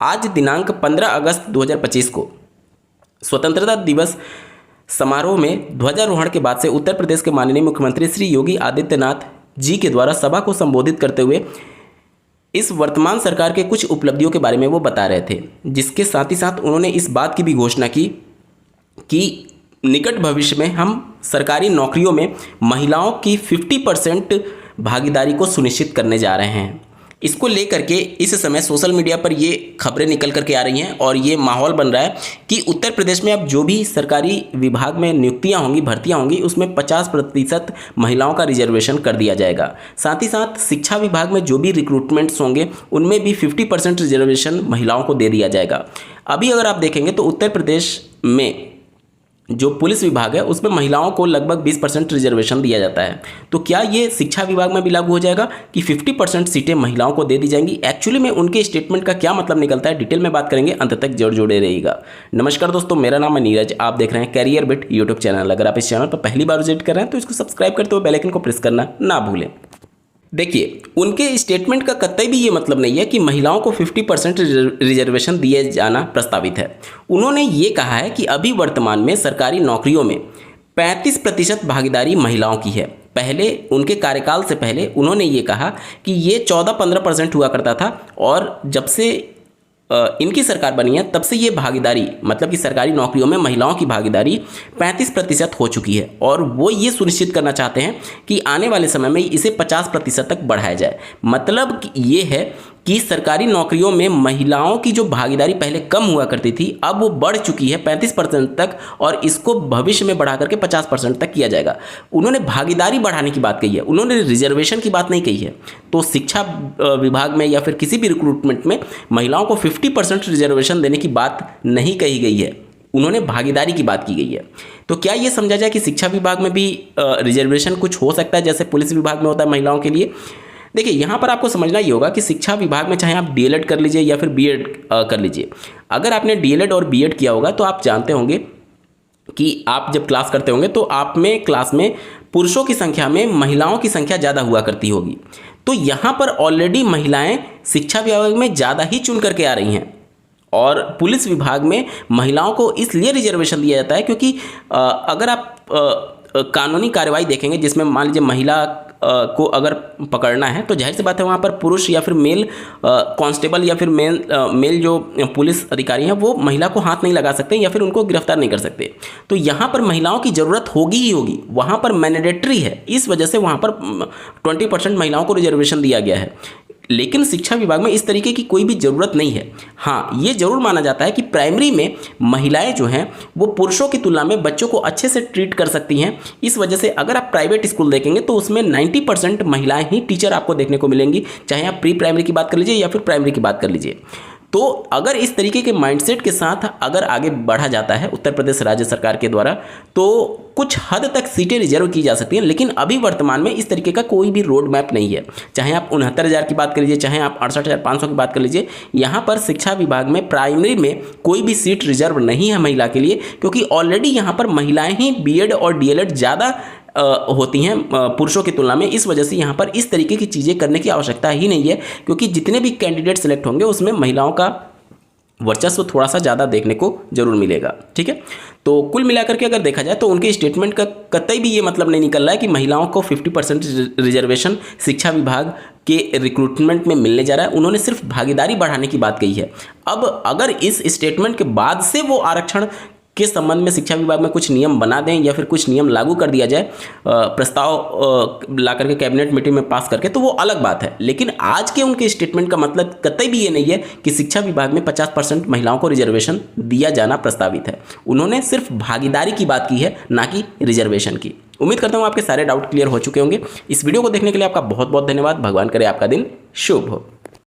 आज दिनांक 15 अगस्त 2025 को स्वतंत्रता दिवस समारोह में ध्वजारोहण के बाद से उत्तर प्रदेश के माननीय मुख्यमंत्री श्री योगी आदित्यनाथ जी के द्वारा सभा को संबोधित करते हुए इस वर्तमान सरकार के कुछ उपलब्धियों के बारे में वो बता रहे थे, जिसके साथ ही साथ उन्होंने इस बात की भी घोषणा की कि निकट भविष्य में हम सरकारी नौकरियों में महिलाओं की 50% भागीदारी को सुनिश्चित करने जा रहे हैं। इसको लेकर के इस समय सोशल मीडिया पर ये खबरें निकल करके आ रही हैं और ये माहौल बन रहा है कि उत्तर प्रदेश में अब जो भी सरकारी विभाग में नियुक्तियां होंगी, भर्तियां होंगी, उसमें 50% महिलाओं का रिजर्वेशन कर दिया जाएगा। साथ ही साथ शिक्षा विभाग में जो भी रिक्रूटमेंट्स होंगे उनमें भी 50% रिजर्वेशन महिलाओं को दे दिया जाएगा। अभी अगर आप देखेंगे तो उत्तर प्रदेश में जो पुलिस विभाग है उसमें महिलाओं को लगभग 20% रिजर्वेशन दिया जाता है। तो क्या ये शिक्षा विभाग में भी लागू हो जाएगा कि 50% सीटें महिलाओं को दे दी जाएंगी? एक्चुअली में उनके स्टेटमेंट का क्या मतलब निकलता है, डिटेल में बात करेंगे, अंत तक जरूर जुड़े रहिएगा। नमस्कार दोस्तों, मेरा नाम है नीरज, आप देख रहे हैं कैरियर बिट यूट्यूब चैनल। अगर आप इस चैनल पर पहली बार विजिट कर रहे हैं तो इसको सब्सक्राइब करते हुए बेल आइकन को प्रेस करना ना भूलें। देखिए, उनके स्टेटमेंट का कतई भी ये मतलब नहीं है कि महिलाओं को 50% रिजर्वेशन दिए जाना प्रस्तावित है। उन्होंने ये कहा है कि अभी वर्तमान में सरकारी नौकरियों में 35% भागीदारी महिलाओं की है। पहले उनके कार्यकाल से पहले उन्होंने ये कहा कि ये 14-15% हुआ करता था और जब से इनकी सरकार बनी है तब से ये भागीदारी, मतलब कि सरकारी नौकरियों में महिलाओं की भागीदारी 35% हो चुकी है और वो ये सुनिश्चित करना चाहते हैं कि आने वाले समय में इसे 50% तक बढ़ाया जाए। मतलब ये है कि सरकारी नौकरियों में महिलाओं की जो भागीदारी पहले कम हुआ करती थी अब वो बढ़ चुकी है 35% तक और इसको भविष्य में बढ़ा करके 50% तक किया जाएगा। उन्होंने भागीदारी बढ़ाने की बात कही है, उन्होंने रिजर्वेशन की बात नहीं कही है। तो शिक्षा विभाग में या फिर किसी भी रिक्रूटमेंट में महिलाओं को 50% रिजर्वेशन देने की बात नहीं कही गई है, उन्होंने भागीदारी की बात की गई है। तो क्या ये समझा जाए कि शिक्षा विभाग में भी रिजर्वेशन कुछ हो सकता है जैसे पुलिस विभाग में होता है महिलाओं के लिए? देखिए, यहाँ पर आपको समझना ये होगा कि शिक्षा विभाग में चाहे आप डीएलएड कर लीजिए या फिर बीएड कर लीजिए, अगर आपने डीएलएड और बीएड किया होगा तो आप जानते होंगे कि आप जब क्लास करते होंगे तो आप में क्लास में पुरुषों की संख्या में महिलाओं की संख्या ज़्यादा हुआ करती होगी। तो यहाँ पर ऑलरेडी महिलाएं शिक्षा विभाग में ज़्यादा ही चुन करके आ रही हैं और पुलिस विभाग में महिलाओं को इसलिए रिजर्वेशन दिया जाता है क्योंकि अगर आप कानूनी कार्रवाई देखेंगे जिसमें मान लीजिए महिला को अगर पकड़ना है तो जाहिर सी बात है वहाँ पर पुरुष या फिर मेल कांस्टेबल या फिर मेल जो पुलिस अधिकारी हैं वो महिला को हाथ नहीं लगा सकते या फिर उनको गिरफ्तार नहीं कर सकते। तो यहाँ पर महिलाओं की ज़रूरत होगी ही होगी, वहाँ पर मैंडेटरी है, इस वजह से वहाँ पर 20% महिलाओं को रिजर्वेशन दिया गया है। लेकिन शिक्षा विभाग में इस तरीके की कोई भी ज़रूरत नहीं है। हाँ, ये ज़रूर माना जाता है कि प्राइमरी में महिलाएं जो हैं वो पुरुषों की तुलना में बच्चों को अच्छे से ट्रीट कर सकती हैं। इस वजह से अगर आप प्राइवेट स्कूल देखेंगे तो उसमें 90% महिलाएं ही टीचर आपको देखने को मिलेंगी, चाहे आप प्री प्राइमरी की बात कर लीजिए या फिर प्राइमरी की बात कर लीजिए। तो अगर इस तरीके के माइंडसेट के साथ अगर आगे बढ़ा जाता है उत्तर प्रदेश राज्य सरकार के द्वारा तो कुछ हद तक सीटें रिजर्व की जा सकती हैं। लेकिन अभी वर्तमान में इस तरीके का कोई भी रोड मैप नहीं है। चाहे आप 69,000 की बात कर लीजिए, चाहे आप 68,500 की बात कर लीजिए, यहाँ पर शिक्षा विभाग में प्राइमरी में कोई भी सीट रिजर्व नहीं है महिला के लिए, क्योंकि ऑलरेडी यहाँ पर महिलाएं ही बीएड और डीएलएड ज़्यादा होती हैं पुरुषों की तुलना में। इस वजह से यहाँ पर इस तरीके की चीज़ें करने की आवश्यकता ही नहीं है, क्योंकि जितने भी कैंडिडेट सेलेक्ट होंगे उसमें महिलाओं का वर्चस्व थोड़ा सा ज़्यादा देखने को जरूर मिलेगा। ठीक है, तो कुल मिलाकर के अगर देखा जाए तो उनके स्टेटमेंट का कतई भी ये मतलब नहीं निकल रहा है कि महिलाओं को 50% रिजर्वेशन शिक्षा विभाग के रिक्रूटमेंट में मिलने जा रहा है। उन्होंने सिर्फ भागीदारी बढ़ाने की बात कही है। अब अगर इस स्टेटमेंट के बाद से वो आरक्षण के संबंध में शिक्षा विभाग में कुछ नियम बना दें या फिर कुछ नियम लागू कर दिया जाए, प्रस्ताव ला करके कैबिनेट मीटिंग में पास करके, तो वो अलग बात है। लेकिन आज के उनके स्टेटमेंट का मतलब कतई भी ये नहीं है कि शिक्षा विभाग में 50% महिलाओं को रिजर्वेशन दिया जाना प्रस्तावित है। उन्होंने सिर्फ भागीदारी की बात की है, ना कि रिजर्वेशन की। उम्मीद करता हूँ आपके सारे डाउट क्लियर हो चुके होंगे। इस वीडियो को देखने के लिए आपका बहुत बहुत धन्यवाद। भगवान करे आपका दिन शुभ हो।